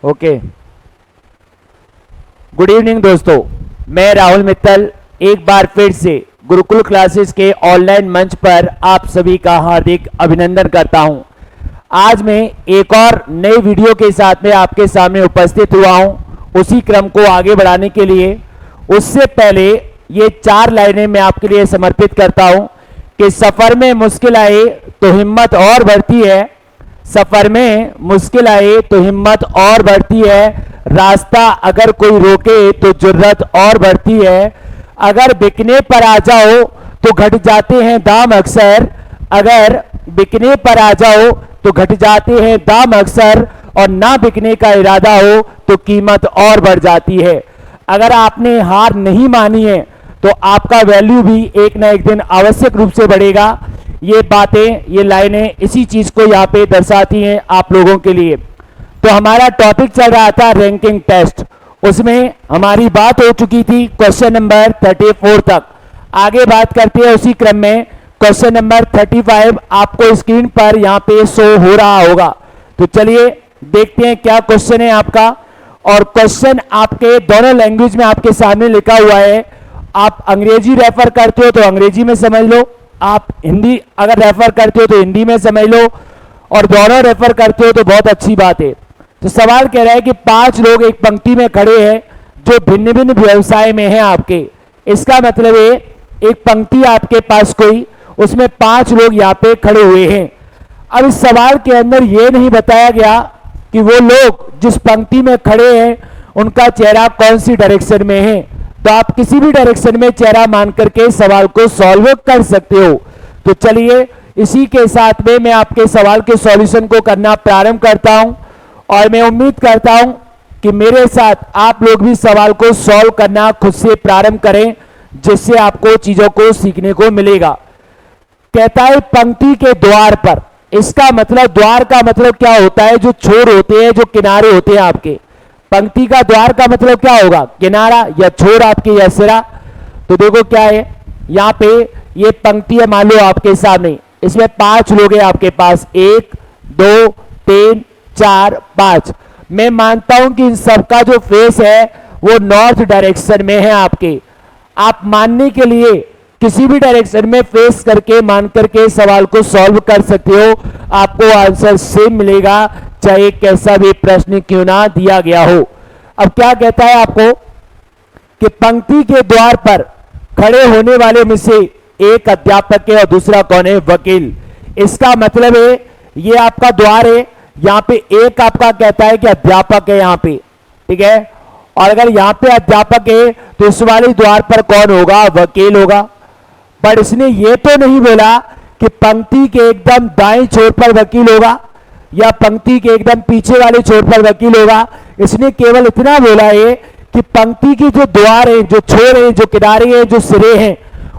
Okay. Good evening दोस्तों, मैं राहुल मित्तल एक बार फिर से गुरुकुल क्लासेस के ऑनलाइन मंच पर आप सभी का हार्दिक अभिनंदन करता हूं। आज मैं एक और नए वीडियो के साथ में आपके सामने उपस्थित हुआ हूं उसी क्रम को आगे बढ़ाने के लिए। उससे पहले ये 4 लाइनें मैं आपके लिए समर्पित करता हूं कि सफ़र में मुश्किल आए तो हिम्मत और बढ़ती है, सफर में मुश्किल आए तो हिम्मत और बढ़ती है, रास्ता अगर कोई रोके तो जुर्रत और बढ़ती है, अगर बिकने पर आ जाओ तो घट जाते हैं दाम अक्सर, अगर बिकने पर आ जाओ तो घट जाते हैं दाम अक्सर, और ना बिकने का इरादा हो तो कीमत और बढ़ जाती है। अगर आपने हार नहीं मानी है तो आपका वैल्यू भी एक ना एक दिन आवश्यक रूप से बढ़ेगा। ये बातें, ये लाइनें इसी चीज को यहाँ पे दर्शाती हैं आप लोगों के लिए। तो हमारा टॉपिक चल रहा था रैंकिंग टेस्ट, उसमें हमारी बात हो चुकी थी क्वेश्चन नंबर 34 तक। आगे बात करते हैं उसी क्रम में क्वेश्चन नंबर 35 आपको स्क्रीन पर यहाँ पे शो हो रहा होगा। तो चलिए देखते हैं क्या क्वेश्चन है आपका। और क्वेश्चन आपके दोनों लैंग्वेज में आपके सामने लिखा हुआ है। आप अंग्रेजी रेफर करते हो तो अंग्रेजी में समझ लो, आप हिंदी अगर रेफर करते हो तो हिंदी में समझ लो, और दोनों रेफर करते हो तो बहुत अच्छी बात है। तो सवाल कह रहा है कि 5 लोग एक पंक्ति में खड़े हैं जो भिन्न भिन्न व्यवसाय में हैं आपके। इसका मतलब है एक पंक्ति आपके पास कोई, उसमें 5 लोग यहाँ पे खड़े हुए हैं। अब इस सवाल के अंदर यह नहीं बताया गया कि वो लोग जिस पंक्ति में खड़े हैं उनका चेहरा कौन सी डायरेक्शन में है। तो आप किसी भी डायरेक्शन में चेहरा मान करके सवाल को सॉल्व कर सकते हो। तो चलिए इसी के साथ में मैं आपके सवाल के सॉल्यूशन को करना प्रारंभ करता हूं, और मैं उम्मीद करता हूं कि मेरे साथ आप लोग भी सवाल को सॉल्व करना खुद से प्रारंभ करें, जिससे आपको चीजों को सीखने को मिलेगा। कहता है पंक्ति के द्वार पर, इसका मतलब द्वार का मतलब क्या होता है? जो छोर होते हैं, जो किनारे होते हैं आपके। पंक्ति का द्वार का मतलब क्या होगा? किनारा या छोर आपके या सिरा। तो देखो क्या है यहाँ पे, ये पंक्ति है मान लो आपके सामने, इसमें 5 लोग हैं आपके पास, 1 2 3 4 5। मैं मानता हूं कि इन सबका जो फेस है वो नॉर्थ डायरेक्शन में है आपके। आप मानने के लिए किसी भी डायरेक्शन में फेस करके मान करके सवाल को सॉल्व कर सकते हो, आपको आंसर सेम मिलेगा चाहे कैसा भी प्रश्न क्यों ना दिया गया हो। अब क्या कहता है आपको कि पंक्ति के द्वार पर खड़े होने वाले में से एक अध्यापक है और दूसरा कौन है? वकील। इसका मतलब है ये आपका द्वार है, यहां पे एक आपका कहता है कि अध्यापक है यहां पे, ठीक है। और अगर यहां पे अध्यापक है तो इस वाले द्वार पर कौन होगा? वकील होगा। पर इसने ये तो नहीं बोला कि पंक्ति के एकदम दाएं छोर पर वकील होगा या पंक्ति के एकदम पीछे वाले छोर पर वकील होगा। इसने केवल इतना बोला है कि पंक्ति के जो द्वार है, जो छोर है, जो किनारे हैं, जो सिरे हैं,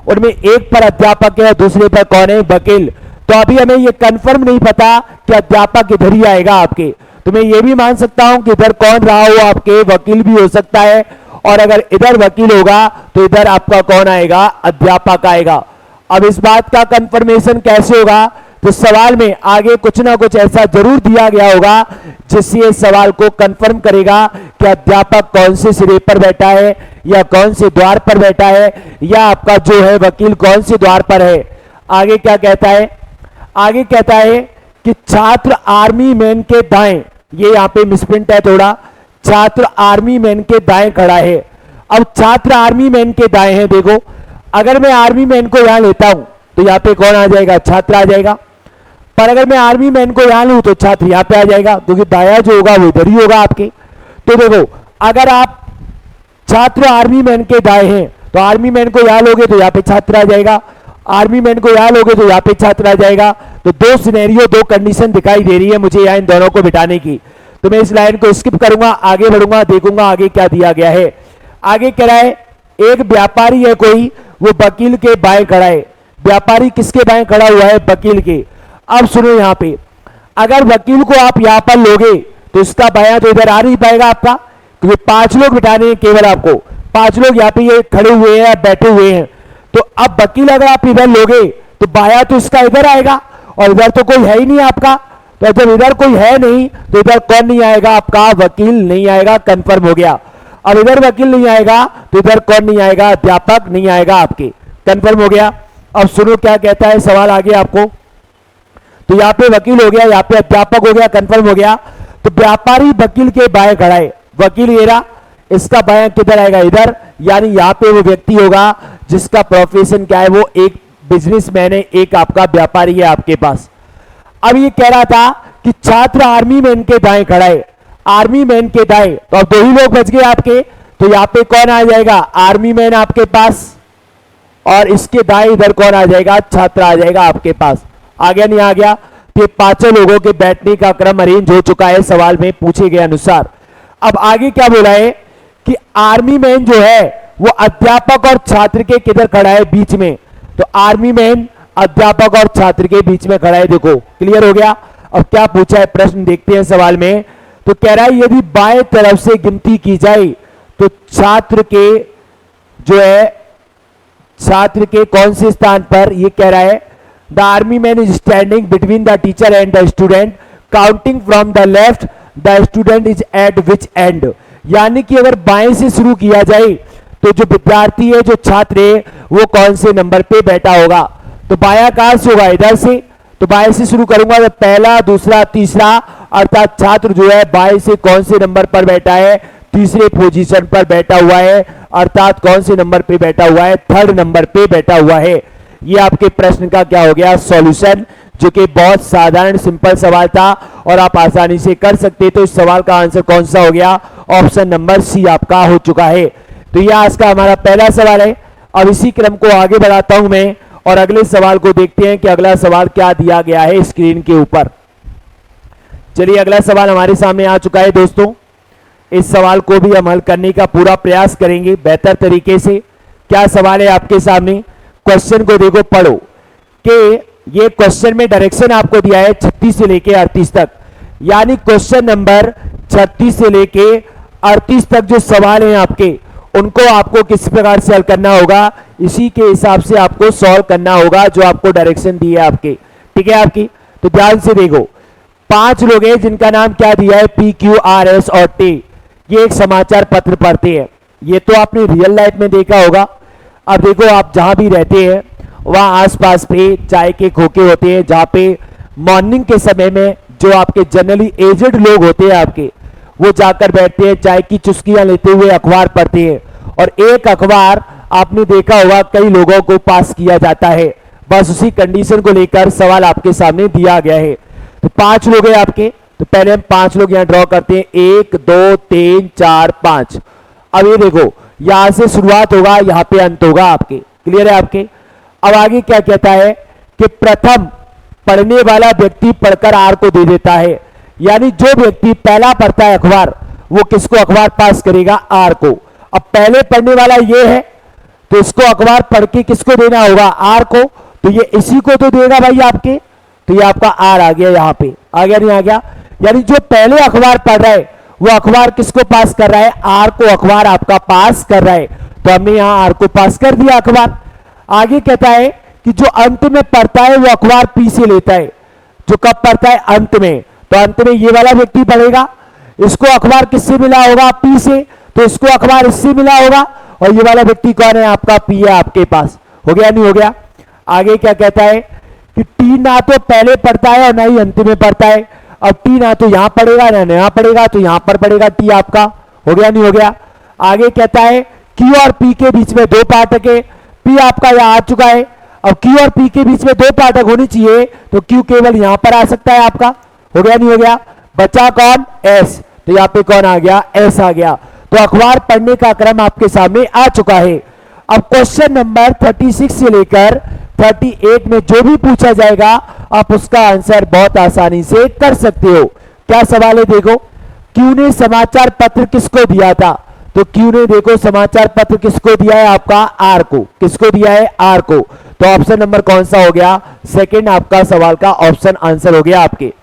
उनमें एक पर अध्यापक है और दूसरे पर कौन है? वकील। तो अभी हमें ये कंफर्म नहीं पता कि अध्यापक इधर ही आएगा आपके। तो मैं ये भी मान सकता हूं कि इधर कौन रहा हो आपके? वकील भी हो सकता है, और अगर इधर वकील होगा तो इधर आपका कौन आएगा? अध्यापक आएगा। अब इस बात का कंफर्मेशन कैसे होगा? तो सवाल में आगे कुछ ना कुछ ऐसा जरूर दिया गया होगा जिससे सवाल को कंफर्म करेगा कि अध्यापक कौन से सिरे पर बैठा है या कौन से द्वार पर बैठा है, या आपका जो है वकील कौन से द्वार पर है। आगे क्या कहता है? आगे कहता है कि छात्र आर्मी मैन के दाएं, ये यहां पे मिसप्रिंट है थोड़ा, छात्र आर्मी मैन के दाएं खड़ा है। अब छात्र आर्मी मैन के दाएं है, देखो अगर मैं आर्मी मैन को यहां लेता हूं तो यहां पे कौन आ जाएगा? छात्र आ जाएगा। पर अगर मैं आर्मी मैन को यहां लूं तो छात्र यहां पे आ जाएगा, क्योंकि दाया जो होगा वो इधर ही होगा आपके। तो देखो अगर आप छात्र आर्मी मैन के दाएं हैं तो आर्मी मैन को यहां लोगे तो यहां पे छात्र आ जाएगा, आर्मी मैन को यहां लोगे तो यहां पे छात्र आ जाएगा। तो 2 सिनेरियो, 2 कंडीशन दिखाई दे रही है मुझे यहां इन दोनों को बिठाने की। तो मैं इस लाइन को स्किप करूंगा, आगे बढ़ूंगा, देखूंगा आगे क्या दिया गया है। आगे कह रहा है एक व्यापारी है कोई, वो वकील के बाएं खड़ा है। व्यापारी किसके बाएं खड़ा हुआ है? वकील के। अब सुनो यहां पे, अगर वकील को आप यहां पर लोगे तो इसका बायां तो इधर आ नहीं पाएगा आपका, क्योंकि 5 लोग बिठाने हैं केवल आपको, 5 लोग यहां पे ये खड़े हुए हैं, बैठे हुए हैं। तो अब वकील अगर आप इधर लोगे तो बायां तो इसका इधर आएगा, और इधर तो कोई है ही नहीं आपका, तो जब इधर कोई है नहीं तो इधर कौन नहीं आएगा, आपका वकील नहीं आएगा, कंफर्म हो गया। अब इधर वकील नहीं आएगा तो इधर कौन नहीं आएगा, अध्यापक नहीं आएगा आपके, कंफर्म हो गया। अब सुनो क्या कहता है सवाल आगे आपको। तो यहाँ पे वकील हो गया, यहाँ पे अध्यापक हो गया, कंफर्म हो गया। तो व्यापारी वकील के बाएं खड़ा है, वकील ये रहा, इसका बायां किधर आएगा, इधर, यानी यहाँ पे वो व्यक्ति होगा जिसका प्रोफेशन क्या है, वो एक बिजनेसमैन है, एक आपका व्यापारी है आपके पास। अब ये कह रहा था कि छात्र आर्मी मैन के दाएं खड़ा है, आर्मी मैन के दाएं, तो अब 2 ही लोग बच गए आपके। तो यहाँ पे कौन आ जाएगा, आर्मी मैन आपके पास, और इसके दाएं इधर कौन आ जाएगा, छात्र आ जाएगा आपके पास। आ गया नहीं आ गया। तो 5 लोगों के बैठने का क्रम अरेंज हो चुका है सवाल में पूछे गए अनुसार। अब आगे क्या बोला है कि आर्मी मैन जो है वो अध्यापक और छात्र के किधर खड़ा है, बीच में। तो आर्मी मैन अध्यापक और छात्र के बीच में खड़ा है, देखो क्लियर हो गया। अब क्या पूछा है प्रश्न देखते हैं सवाल में। तो कह रहा है यदि बाएं तरफ से गिनती की जाए तो छात्र के जो है, छात्र के कौन से स्थान पर, ये कह रहा है the army man is standing between the teacher and the student counting from the left, the student is eight which and. यानी कि अगर बाएं से शुरू किया जाए तो जो विद्यार्थी है, जो छात्र है, वो कौन से नंबर पे बैठा होगा। तो बायां कहां से होगा, इधर से। तो बाएं से शुरू करूंगा तो पहला, दूसरा, तीसरा, अर्थात छात्र जो है बाएं से कौन से नंबर पर बैठा है, तीसरे पोजीशन पर बैठा हुआ है, अर्थात कौन से नंबर पे बैठा हुआ है, 3rd नंबर पे बैठा हुआ है। ये आपके प्रश्न का क्या हो गया, सॉल्यूशन, जो कि बहुत साधारण सिंपल सवाल था और आप आसानी से कर सकते। तो इस सवाल का आंसर कौन सा हो गया, ऑप्शन नंबर सी आपका हो चुका है। तो यह आज का हमारा पहला सवाल है। अब इसी क्रम को आगे बढ़ाता हूं मैं और अगले सवाल को देखते हैं कि अगला सवाल क्या दिया गया है स्क्रीन के ऊपर। चलिए अगला सवाल हमारे सामने आ चुका है दोस्तों। इस सवाल को भी हम हल करने का पूरा प्रयास करेंगे बेहतर तरीके से। क्या सवाल है आपके सामने, क्वेश्चन को देखो, पढ़ो कि ये क्वेश्चन में डायरेक्शन आपको दिया है 36 से लेके 38 तक, यानी क्वेश्चन नंबर 36 से लेके 38 तक जो सवाल हैं आपके, उनको आपको किस प्रकार से हल करना होगा, इसी के हिसाब से आपको सॉल्व करना होगा जो आपको डायरेक्शन दी है आपके, ठीक है आपकी। तो ध्यान से देखो, 5 लोग हैं जिनका नाम क्या दिया है, PQRS और T। ये एक समाचार पत्र पढ़ते हैं, ये तो आपने रियल लाइफ में देखा होगा। अब देखो आप जहां भी रहते हैं वहां आसपास पे चाय के खोखे होते हैं, जहां पे मॉर्निंग के समय में जो आपके जनरली एजेड लोग होते हैं आपके, वो जाकर बैठते हैं, चाय की चुस्कियां लेते हुए अखबार पढ़ते हैं। और एक अखबार आपने देखा होगा कई लोगों को पास किया जाता है, बस उसी कंडीशन को लेकर सवाल आपके सामने दिया गया है। तो 5 लोग हैं आपके, तो पहले हम 5 लोग यहां ड्रॉ करते हैं, 1 2 3 4 5। अब ये देखो यहां से शुरुआत होगा, यहां पे अंत होगा आपके, क्लियर है आपके। अब आगे क्या कहता है कि प्रथम पढ़ने वाला व्यक्ति पढ़कर आर को दे देता है, यानी जो व्यक्ति पहला पढ़ता है अखबार, वो किसको अखबार पास करेगा, आर को। अब पहले पढ़ने वाला ये है तो इसको अखबार पढ़ के किसको देना होगा, आर को। तो ये इसी को तो देगा भाई आपके, तो ये आपका आर आ गया, यहां पे आ गया नहीं आ गया। यानी जो पहले अखबार पढ़ रहा है वो अखबार किसको पास कर रहा है, आर को अखबार आपका पास कर रहा है। तो हमने यहां आर को पास कर दिया अखबार। आगे कहता है कि जो अंत में पढ़ता है वो अखबार पी से लेता है, जो कब पढ़ता है, अंत में। तो अंत में ये वाला व्यक्ति पढ़ेगा, इसको अखबार किससे मिला होगा, पी से, तो इसको अखबार इससे मिला होगा। और ये वाला व्यक्ति कौन है, आपका पी है आपके पास। हो गया नहीं हो गया। आगे क्या कहता है कि टी ना तो पहले पढ़ता है और ना ही अंत में पढ़ता है। अब टी ना तो यहां पढ़ेगा ना यहां पढ़ेगा, तो यहां पर पढ़ेगा टी आपका। हो गया नहीं हो गया। आगे कहता है क्यू और पी के बीच में 2 पाठक है, पी आपका यहां आ चुका है। अब क्यू और पी के बीच में 2 पाठक होनी चाहिए, तो क्यू केवल यहां पर आ सकता है आपका। हो गया नहीं हो गया। बचा कौन, एस, तो यहां पे कौन आ गया, एस आ गया। तो अखबार पढ़ने का क्रम आपके सामने आ चुका है। अब क्वेश्चन नंबर 36 से लेकर 38 में जो भी पूछा जाएगा आप उसका आंसर बहुत आसानी से कर सकते हो। क्या सवाल है देखो, क्यू ने समाचार पत्र किसको दिया था, तो क्यू ने देखो समाचार पत्र किसको दिया है, आपका आर को। किसको दिया है, आर को। तो ऑप्शन नंबर कौन सा हो गया, सेकंड आपका सवाल का ऑप्शन आंसर हो गया आपके।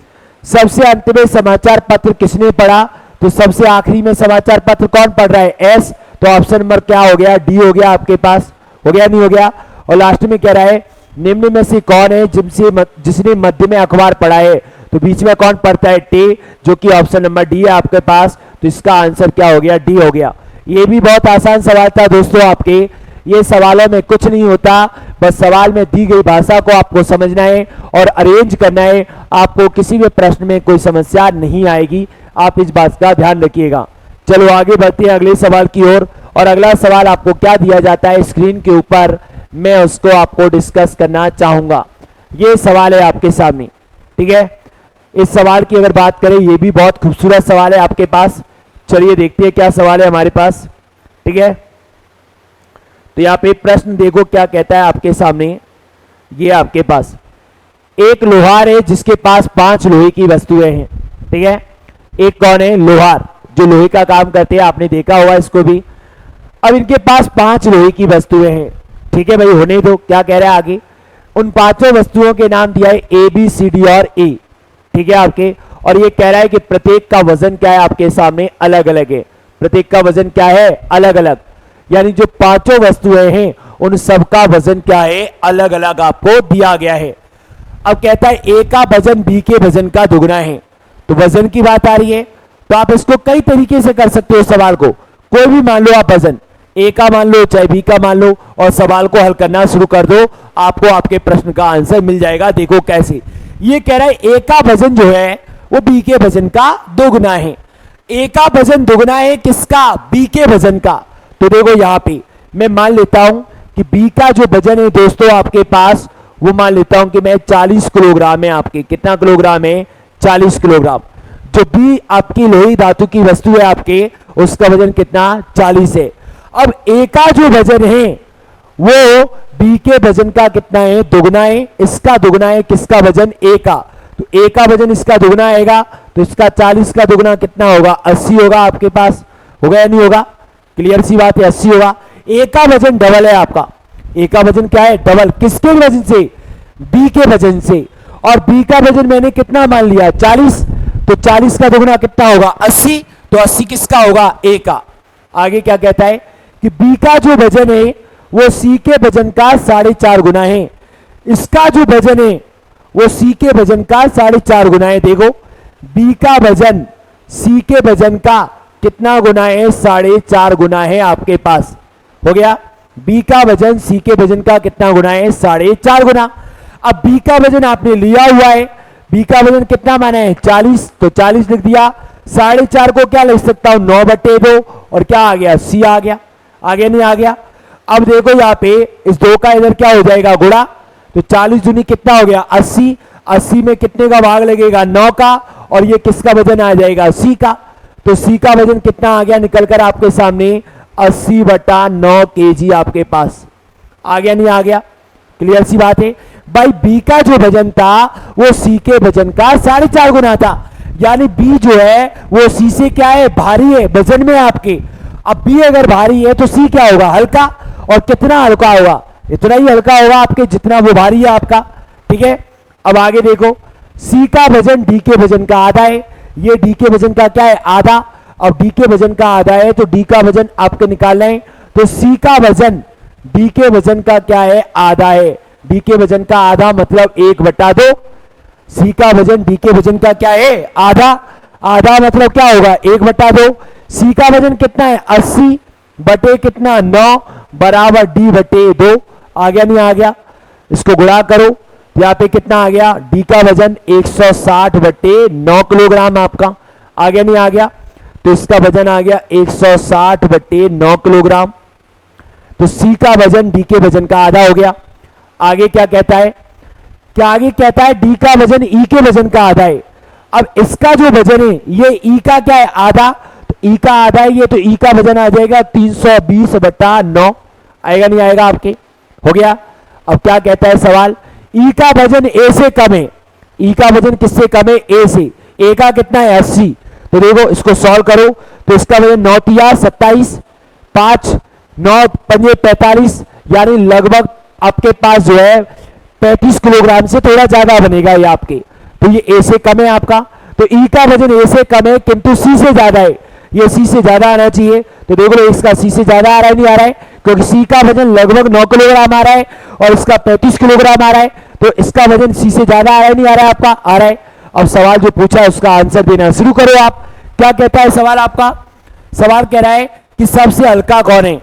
सबसे अंत में समाचार पत्र किसने पढ़ा, तो सबसे आखिरी में समाचार पत्र कौन पढ़ रहा है, एस। तो ऑप्शन नंबर क्या हो गया, डी हो गया आपके पास। हो गया नहीं हो गया। और लास्ट में कह रहा है निम्न में से कौन है जिसने मध्य में अखबार पढ़ा है, तो बीच में कौन पड़ता है, टे, जो कि ऑप्शन नंबर डी है आपके पास। तो इसका आंसर क्या हो गया, डी हो गया। ये भी बहुत आसान सवाल था दोस्तों आपके। ये सवालों में कुछ नहीं होता, बस सवाल में दी गई भाषा को आपको समझना है और अरेंज करना है। आपको किसी भी प्रश्न में कोई समस्या नहीं आएगी, आप इस बात का ध्यान रखिएगा। चलो आगे बढ़ते हैं अगले सवाल की ओर। और अगला सवाल आपको क्या दिया जाता है स्क्रीन के ऊपर, मैं उसको आपको डिस्कस करना चाहूंगा। ये सवाल है आपके सामने, ठीक है। इस सवाल की अगर बात करें, ये भी बहुत खूबसूरत सवाल है आपके पास। चलिए देखते हैं क्या सवाल है हमारे पास, ठीक है। तो यहाँ पे प्रश्न देखो क्या कहता है आपके सामने। ये आपके पास एक लोहार है जिसके पास 5 लोहे की वस्तुएं हैं, ठीक है। एक कौन है, लोहार, जो लोहे का काम करते हैं, आपने देखा होगा इसको भी। अब इनके पास 5 लोहे की वस्तुएं हैं, ठीक है भाई, होने दो। क्या कह रहा है आगे, उन 5 वस्तुओं के नाम दिया है ए, बी, सी, डी और ए, ठीक है आपके। और ये कह रहा है कि प्रत्येक का वजन क्या है आपके सामने, अलग अलग है। प्रत्येक का वजन क्या है, अलग अलग, यानी जो 5 वस्तुएं हैं उन सबका वजन क्या है, अलग अलग आपको दिया गया है। अब कहता है ए का वजन बी के वजन का दुगना है, तो वजन की बात आ रही है। तो आप इसको कई तरीके से कर सकते हो सवाल को। कोई भी मान लो आप वजन, ए का मान लो चाहे बी का मान लो, और सवाल को हल करना शुरू कर दो, आपको आपके प्रश्न का आंसर मिल जाएगा। देखो कैसे, ये कह रहा है ए का वजन जो है वो बी के वजन का दोगुना है। ए का वजन दोगुना है किसका, बी के वजन का। तो देखो यहां पे मैं मान लेता हूं कि बी का जो वजन है दोस्तों आपके पास, वो मान लेता हूं कि मैं 40 किलोग्राम है आपके। कितना किलोग्राम है, 40 किलोग्राम। जो बी आपकी लोही धातु की वस्तु है आपके, उसका वजन कितना, 40 है। अब ए का जो वजन है वो बी के वजन का कितना है, दुगना है। इसका दुगना है किसका वजन, ए का। तो ए का वजन इसका दुगना आएगा, तो इसका 40 का दुगना कितना होगा, 80 होगा आपके पास। होगा या नहीं होगा, क्लियर सी बात है, 80 होगा। ए का वजन डबल है आपका। ए का वजन क्या है, डबल, किसके वजन से, बी के वजन से। और बी का वजन मैंने कितना मान लिया, 40, तो 40 का दुगना कितना होगा, 80, तो 80 किसका होगा, ए का। आगे क्या कहता है कि बी का जो वजन है वो सी के वजन का 4.5 गुना है। इसका जो वजन है वो सी के वजन का 4.5 गुना है। देखो बी का वजन सी के वजन का कितना गुना है, 4.5 गुना है आपके पास। हो गया, बी का वजन सी के वजन का कितना गुना है, 4.5 गुना। अब बी का वजन आपने लिया हुआ है, बी का वजन कितना माना है, 40, तो 40 लिख दिया। 4.5 को क्या लिख सकता हूं, 9/2, और क्या आ गया, सी आ गया। आगे नहीं आ गया। अब देखो यहाँ पे इस 2 का इधर क्या हो जाएगा, गुणा, तो 40 दूनी कितना हो गया, 80। 80 में कितने का भाग लगेगा, 9 का, और ये किसका वजन आ जाएगा, सी का। तो सी का वजन कितना आ गया निकलकर आपके सामने, 80/9 kg आपके पास। आ गया नहीं आ गया, क्लियर सी बात है भाई। बी का जो वजन था वो सी के वजन का 4.5 गुना था, यानी बी जो है वो सी से क्या है, भारी है वजन में आपके। अब बी अगर भारी है तो सी क्या होगा, हल्का। और कितना हल्का होगा, इतना ही हल्का होगा आपके जितना वो भारी है आपका, ठीक है। अब आगे देखो, सी का वजन डी के वजन का आधा है। ये डी के वजन का क्या है, आधा। अब डी के वजन का आधा है तो डी का वजन आपको निकालना है। तो सी का वजन डी के वजन का क्या है, आधा है। डी के वजन का आधा मतलब 1/2। सी का वजन डी के वजन का क्या है, आधा। आधा मतलब क्या होगा, 1/2। सी का वजन कितना है, 80 बटे कितना, 9 बराबर D/2। आ गया नहीं आ गया, इसको गुणा करो, यहाँ पे कितना आ गया, डी का वजन 160/9 किलोग्राम आपका। आ गया नहीं आ गया, तो इसका वजन आ गया 160/9 किलोग्राम। तो सी का वजन डी के वजन का आधा हो गया। आगे क्या कहता है, क्या आगे कहता है, डी का वजन ई के वजन का आधा है। अब इसका जो वजन है ये ई का क्या है, आधा, तो ई का आधा है ये, तो ई का वजन आ जाएगा 320/9। आएगा नहीं आएगा आपके, हो गया। अब क्या कहता है सवाल, ई का वजन ए से कम है। ई का वजन किससे कम है, ए से। ए का कितना है, 80। तो देखो इसको सॉल्व करो, तो इसका वजन 9 तिया 27, 5 9 पंजे 45, यानी लगभग आपके पास जो है 35 किलोग्राम से थोड़ा ज्यादा बनेगा ये आपके। तो ये ए से कम है आपका। तो ई का वजन ए से कम है किंतु सी से ज्यादा है, ये सी से ज्यादा आना चाहिए। तो देखो इसका सी से ज्यादा आ रहा है, नहीं आ रहा है, क्योंकि सी का वजन लगभग 9 किलोग्राम आ रहा है और इसका 35 किलोग्राम आ रहा है। तो इसका वजन सी से ज्यादा आ रहा है, नहीं आ रहा है आपका, आ रहा है। अब सवाल जो पूछा है उसका आंसर देना शुरू करो आप। क्या कहता है सवाल आपका? सवाल कह रहा है कि सबसे हल्का कौन है।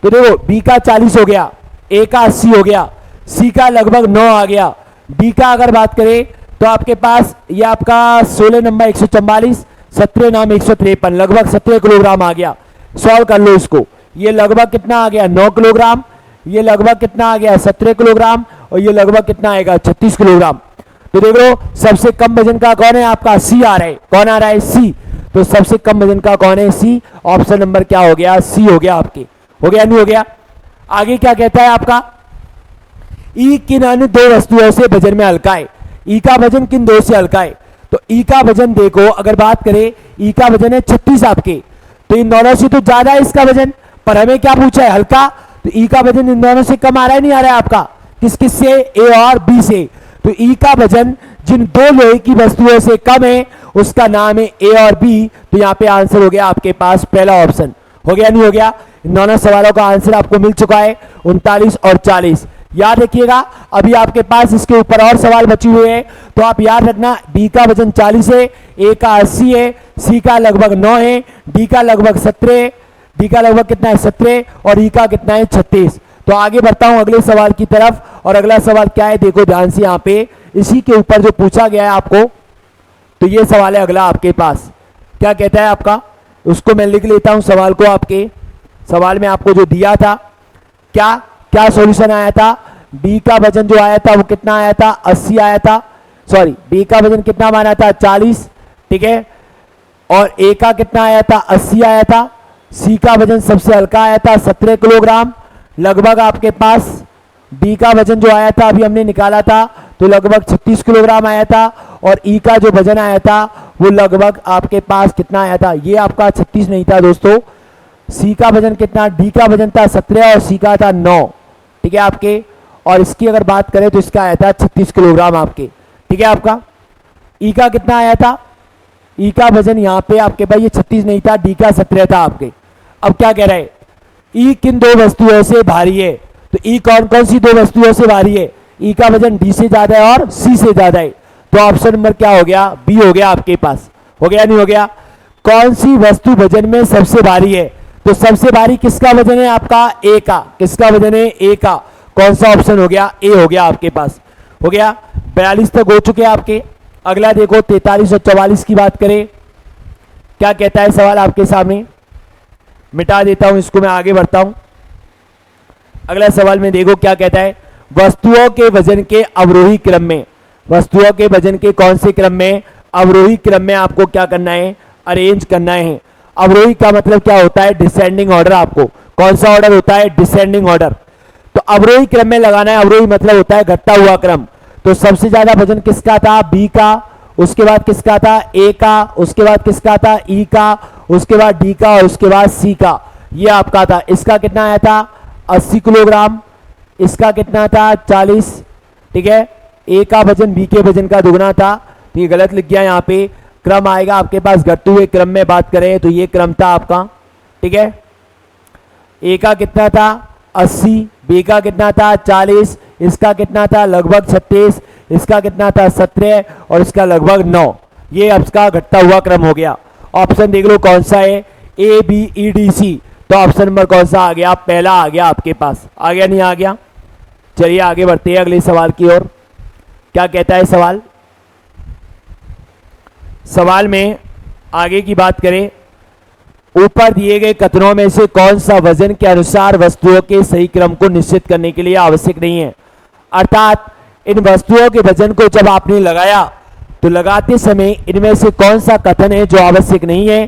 तो देखो बी का 40 हो गया, ए का 80 हो गया, सी का लगभग 9 आ गया, डी का अगर बात करें तो आपके पास ये आपका 16 नंबर 144, 17 नाम 153, लगभग 17 किलोग्राम आ गया। सॉल्व कर लो इसको। ये लगभग कितना आ गया? 9 किलोग्राम। ये लगभग कितना आ गया? 17 किलोग्राम। और ये लगभग कितना आएगा? 36 किलोग्राम। तो देख लो सबसे कम वजन का कौन है आपका? सी आ रहा है। कौन आ रहा है? सी। तो सबसे कम वजन का कौन है? सी। ऑप्शन नंबर क्या हो गया? सी हो गया आपके। हो गया नहीं हो गया? आगे क्या कहता है आपका? ई किन अन्य दो वस्तुओं से वजन में हल्का है। ई का वजन किन दो से हल्का है? तो ई का वजन देखो, अगर बात करें ई का वजन है 36 आपके, तो इन दोनों से तो ज्यादा है इसका वजन, पर हमें क्या पूछा है? हल्का। तो ई का वजन इन दोनों से कम आ रहा है नहीं आ रहा है आपका? किस किस से? ए और बी से। तो ई का वजन जिन दो लोहे की वस्तुओं से कम है उसका नाम है ए और बी। तो यहां पे आंसर हो गया आपके पास पहला ऑप्शन। हो गया नहीं हो गया? इन दोनों सवालों का आंसर आपको मिल चुका है 39 और 40। याद रखिएगा अभी आपके पास इसके ऊपर और सवाल बचे हुए हैं, तो आप याद रखना बी का वजन 40 है, ए का 80 है, सी का लगभग 9 है, डी का लगभग 17, डी का लगभग कितना है? 17, और ई का कितना है? 36। तो आगे बढ़ता हूं अगले सवाल की तरफ। और अगला सवाल क्या है देखो ध्यान से, यहां पे इसी के ऊपर जो पूछा गया है आपको, तो ये सवाल है अगला आपके पास। क्या कहता है आपका? उसको मैं लिख लेता हूं सवाल को। आपके सवाल में आपको जो दिया था, क्या क्या सॉल्यूशन आया था? बी का वजन जो आया था वो कितना आया था? 80 आया था। सॉरी, बी का वजन कितना माना था? 40, ठीक है। और ए का कितना आया था? 80 आया था। सी का वजन सबसे हल्का आया था 17 किलोग्राम। लगभग आपके पास डी का वजन जो आया था अभी हमने निकाला था तो लगभग 36 किलोग्राम आया था। और ई का जो वजन आया था वो लगभग आपके पास कितना आया था? ये आपका 36 नहीं था दोस्तों। सी का वजन कितना? डी का वजन था 17 और सी का था 9, ठीक है आपके। और इसकी अगर बात करें तो इसका आया था 36 किलोग्राम आपके, ठीक है आपका। ई का कितना आया था? ई का वजन यहाँ पे आपके पास ये 36 नहीं था, डी का 17 था आपके। अब क्या कह रहे हैं? ई किन दो वस्तुओं से भारी है? तो ई कौन कौन सी दो वस्तुओं से भारी है? ई का वजन डी से ज्यादा है और सी से ज्यादा है। तो ऑप्शन नंबर क्या हो गया? बी हो गया आपके पास। हो गया नहीं हो गया? कौन सी वस्तु वजन में सबसे भारी है? तो सबसे भारी किसका वजन है आपका? ए का। किसका वजन है? ए का। कौन सा ऑप्शन हो गया? ए हो गया आपके पास। हो गया। 42 तक हो चुके आपके। अगला देखो 43 और 44 की बात करें। क्या कहता है सवाल आपके सामने? मिटा देता हूं इसको, मैं आगे बढ़ता हूं। अगला सवाल में देखो क्या कहता है? वस्तुओं के वजन के अवरोही क्रम में, वस्तुओं के वजन के कौन से क्रम में? अवरोही क्रम में आपको क्या करना है? अरेंज करना है। अवरोही का मतलब क्या होता है? Descending order. आपको कौन सा ऑर्डर होता है? Descending order. तो अवरोही क्रम में लगाना है। अवरोही मतलब होता है घटता हुआ क्रम। तो सबसे ज्यादा वजन किसका था? बी का। उसके बाद किसका था? ए का। उसके बाद किसका था? ई का। उसके बाद डी का और उसके बाद सी का। ये आपका था। इसका कितना आया था? 80 किलोग्राम। इसका कितना था? 40, ठीक है। ए का वजन बी के वजन का दुगना था, तो ये गलत लिख गया यहाँ पे। क्रम आएगा आपके पास घटते हुए क्रम में बात करें तो ये क्रम था आपका, ठीक है। ए का कितना था? 80, बी का कितना था? 40, इसका कितना था? लगभग 36, इसका कितना था? 17 और इसका लगभग 9। ये आपका घटता हुआ क्रम हो गया। ऑप्शन देख लो कौन सा है? A B E D C. तो ऑप्शन नंबर कौन सा आ गया? पहला आ गया आपके पास। आ गया नहीं आ गया? चलिए आगे बढ़ते हैं अगले सवाल की ओर। क्या कहता है सवाल? सवाल में आगे की बात करें, ऊपर दिए गए कथनों में से कौन सा वजन के अनुसार वस्तुओं के सही क्रम को निश्चित करने के लिए आवश्यक नहीं है? अर्थात इन वस्तुओं के वजन को जब आपने लगाया तो लगाते समय इनमें से कौन सा कथन है जो आवश्यक नहीं है,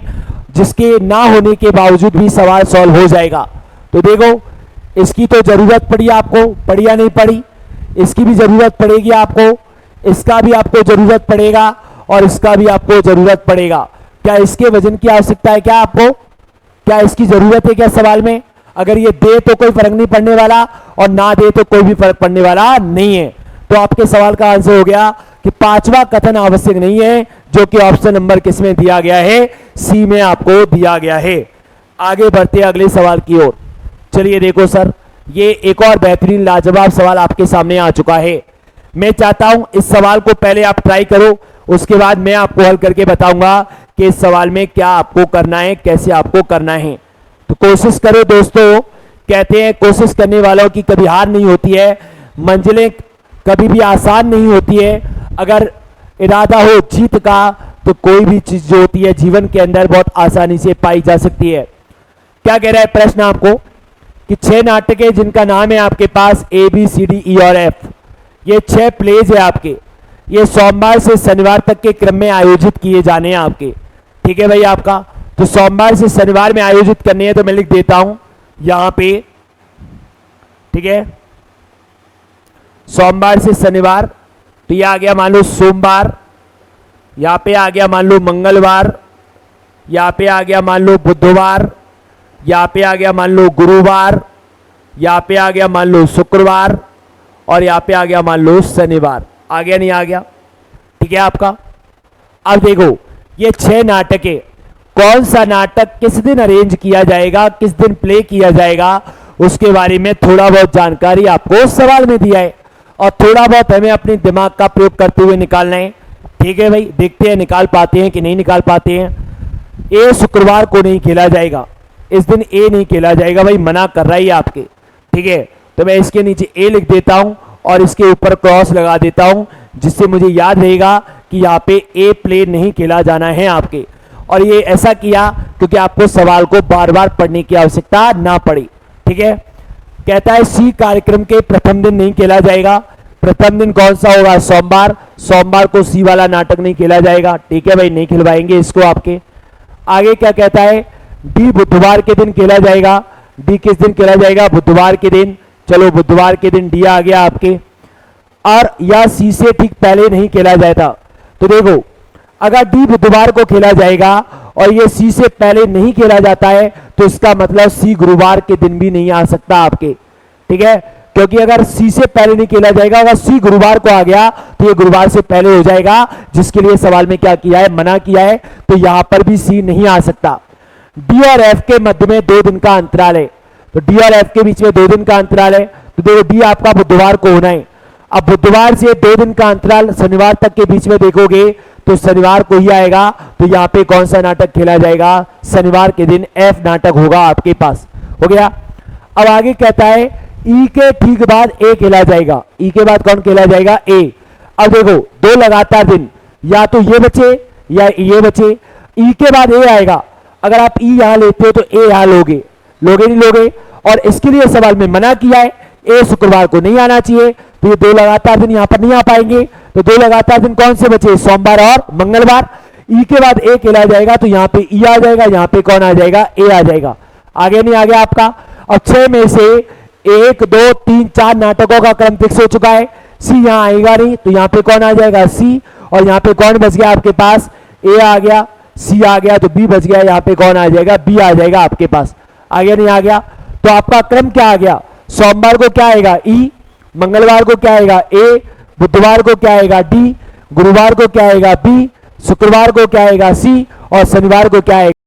जिसके ना होने के बावजूद भी सवाल सॉल्व हो जाएगा? तो देखो इसकी तो जरूरत पड़ी आपको, पड़ी या नहीं पड़ी? इसकी भी जरूरत पड़ेगी आपको, इसका भी आपको जरूरत पड़ेगा और इसका भी आपको जरूरत पड़ेगा। क्या इसके वजन की आवश्यकता है? क्या आपको क्या इसकी जरूरत है क्या सवाल में? अगर ये दे तो कोई फर्क नहीं पड़ने वाला और ना दे तो कोई भी फर्क पड़ने वाला नहीं है। तो आपके सवाल का आंसर हो गया कि पांचवा कथन आवश्यक नहीं है, जो कि ऑप्शन नंबर किसमें दिया गया है? सी में आपको दिया गया है। आगे बढ़ते अगले सवाल की ओर। चलिए देखो सर, ये एक और बेहतरीन लाजवाब सवाल आपके सामने आ चुका है। मैं चाहता हूं इस सवाल को पहले आप ट्राई करो, उसके बाद मैं आपको हल करके बताऊंगा कि इस सवाल में क्या आपको करना है, कैसे आपको करना है। तो कोशिश करो दोस्तों, कहते हैं कोशिश करने वालों की कभी हार नहीं होती है, मंजिलें कभी भी आसान नहीं होती है। अगर इरादा हो जीत का तो कोई भी चीज जो होती है जीवन के अंदर बहुत आसानी से पाई जा सकती है। क्या कह रहा है प्रश्न आपको कि 6 नाटक है जिनका नाम है आपके पास ABCD E और F। ये 6 प्लेज है आपके, ये सोमवार से शनिवार तक के क्रम में आयोजित किए जाने हैं आपके। ठीक है भाई आपका, तो सोमवार से शनिवार में आयोजित करने हैं, तो मैं लिख देता हूं यहां पे। ठीक है, सोमवार से शनिवार, तो ये आ गया मान लो सोमवार, यहां पे आ गया मान लो मंगलवार, यहां पे आ गया मान लो बुधवार, यहां पे आ गया मान लो गुरुवार, यहां पे आ गया मान लो शुक्रवार, और यहां पे आ गया मान लो शनिवार। आ गया नहीं आ गया? ठीक है आपका। अब देखो ये 6 नाटक है, कौन सा नाटक किस दिन अरेंज किया जाएगा, किस दिन प्ले किया जाएगा, उसके बारे में थोड़ा बहुत जानकारी आपको सवाल में दिया है, और थोड़ा बहुत हमें अपने दिमाग का प्रयोग करते हुए निकालना है। ठीक है भाई, देखते हैं निकाल पाते हैं कि नहीं निकाल पाते हैं। ए शुक्रवार को नहीं खेला जाएगा, इस दिन ए नहीं खेला जाएगा भाई, मना कर रहा है आपके। ठीक है, तो मैं इसके नीचे ए लिख देता हूं और इसके ऊपर क्रॉस लगा देता हूं, जिससे मुझे याद रहेगा कि यहाँ पे ए प्ले नहीं खेला जाना है आपके। और ये ऐसा किया क्योंकि आपको सवाल को बार बार पढ़ने की आवश्यकता ना पड़ी। ठीक है, कहता है सी कार्यक्रम के प्रथम दिन नहीं खेला जाएगा। प्रथम दिन कौन सा होगा? सोमवार। सोमवार को सी वाला नाटक नहीं खेला जाएगा। ठीक है भाई, नहीं खिलवाएंगे इसको आपके। आगे क्या कहता है? डी बुधवार के दिन खेला जाएगा। डी किस दिन खेला जाएगा? बुधवार के दिन। चलो बुधवार के दिन डी आ गया आपके। और या सी से ठीक पहले नहीं खेला जाता। तो देखो अगर डी बुधवार को खेला जाएगा और ये सी से पहले नहीं खेला जाता है, तो इसका मतलब सी गुरुवार के दिन भी नहीं आ सकता आपके। ठीक है, क्योंकि अगर सी से पहले नहीं खेला जाएगा, अगर सी गुरुवार को आ गया तो ये गुरुवार से पहले हो जाएगा, जिसके लिए सवाल में क्या किया है? मना किया है। तो यहां पर भी सी नहीं आ सकता। डी और एफ के मध्य में 2 दिन का अंतराल है, तो डी और एफ के बीच में 2 दिन का अंतराल है, तो देखो डी आपका बुधवार को होना है। अब बुधवार से 2 दिन का अंतराल शनिवार तक के बीच में देखोगे तो शनिवार को ही आएगा, तो यहाँ पे कौन सा नाटक खेला जाएगा? शनिवार के दिन एफ नाटक होगा आपके पास। हो गया। अब आगे कहता है ई के ठीक बाद ए खेला जाएगा। ई के बाद कौन खेला जाएगा? ए। अब देखो 2 लगातार दिन, या तो ये बचे या ये बचे। ई के बाद ए आएगा, अगर आप ई यहां लेते हो तो ए यहां लोगे, लोगे नहीं लोगे? और इसके लिए सवाल में मना किया है, ए शुक्रवार को नहीं आना चाहिए, तो ये 2 लगातार दिन यहां पर नहीं आ पाएंगे। तो 2 लगातार दिन कौन से बचे? सोमवार और मंगलवार। ई के बाद ए खेला जाएगा, तो यहां पे ई आ जाएगा, यहां पे कौन आ जाएगा? ए आ जाएगा। आगे नहीं आ गया आपका। अब 6 में से 1 2 3 4 नाटकों का क्रम फिक्स हो चुका है। सी यहां आएगा नहीं, तो यहां पे कौन आ जाएगा? सी। और यहां पे कौन बच गया आपके पास? ए आ गया, सी आ गया, तो बी बच गया, यहां पे कौन आ जाएगा? बी आ जाएगा आपके पास। आगे नहीं आ गया। तो आपका क्रम क्या आ गया? सोमवार को क्या आएगा? ई। मंगलवार को क्या आएगा? ए। बुधवार को क्या आएगा? डी। गुरुवार को क्या आएगा? बी। शुक्रवार को क्या आएगा? सी। और शनिवार को क्या आएगा?